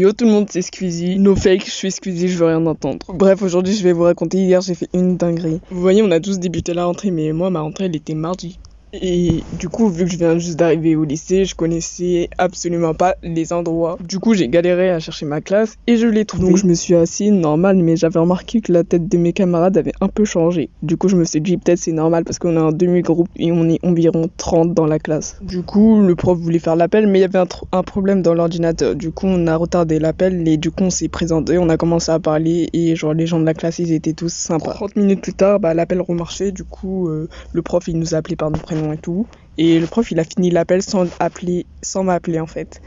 Yo tout le monde, c'est Squeezie. No fake, je suis Squeezie, je veux rien entendre. Bref, aujourd'hui je vais vous raconter, hier j'ai fait une dinguerie. Vous voyez, on a tous débuté la rentrée, mais moi ma rentrée elle était mardi. Et du coup, vu que je viens juste d'arriver au lycée, je connaissais absolument pas les endroits. Du coup, j'ai galéré à chercher ma classe et je l'ai trouvée. Donc je me suis assis normal, mais j'avais remarqué que la tête de mes camarades avait un peu changé. Du coup, je me suis dit peut-être c'est normal parce qu'on est un demi-groupe et on est environ 30 dans la classe. Du coup, le prof voulait faire l'appel, mais il y avait un problème dans l'ordinateur. Du coup, on a retardé l'appel et du coup, on s'est présenté, on a commencé à parler et genre les gens de la classe, ils étaient tous sympas. 30 minutes plus tard, l'appel remarchait. Du coup, le prof, il nous a appelé par nos prénoms et tout, et le prof il a fini l'appel sans m'appeler en fait.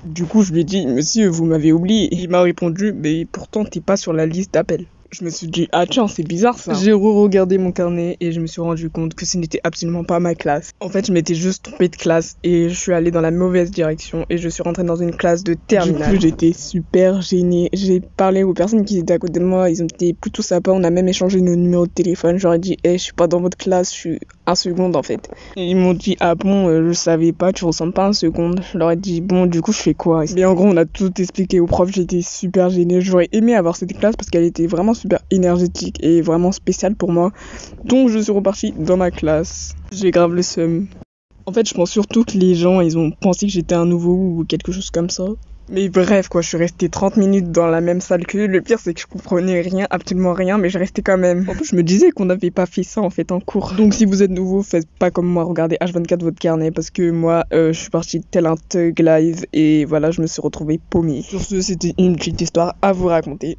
Du coup je lui ai dit monsieur, vous m'avez oublié, et il m'a répondu mais pourtant t'es pas sur la liste d'appel. Je me suis dit ah tiens, c'est bizarre ça. J'ai re-regardé mon carnet et je me suis rendu compte que ce n'était absolument pas ma classe. En fait, je m'étais juste trompée de classe et je suis allée dans la mauvaise direction et je suis rentrée dans une classe de terminale. Du coup, j'étais super gênée. J'ai parlé aux personnes qui étaient à côté de moi, ils ont été plutôt sympas, on a même échangé nos numéros de téléphone. J'aurais dit je suis pas dans votre classe, je suis un seconde en fait. Et ils m'ont dit ah bon, je savais pas, tu ressembles pas à un seconde. Je leur ai dit bon, du coup je fais quoi? Mais en gros, on a tout expliqué au prof, j'étais super gênée. J'aurais aimé avoir cette classe parce qu'elle était vraiment super énergétique et vraiment spéciale pour moi. Donc je suis repartie dans ma classe. J'ai grave le seum. En fait, je pense surtout que les gens, ils ont pensé que j'étais un nouveau ou quelque chose comme ça. Mais bref, quoi, je suis restée 30 minutes dans la même salle qu'eux. Le pire, c'est que je comprenais rien, absolument rien, mais je restais quand même. En plus, je me disais qu'on n'avait pas fait ça, en fait, en cours. Donc, si vous êtes nouveau, faites pas comme moi, regardez H24 votre carnet, parce que moi, je suis partie tel un thug live, et voilà, je me suis retrouvée paumée. Sur ce, c'était une petite histoire à vous raconter.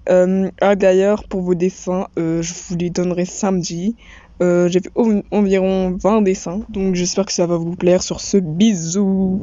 D'ailleurs, pour vos dessins, je vous les donnerai samedi. J'ai fait environ 20 dessins, donc j'espère que ça va vous plaire. Sur ce, bisous!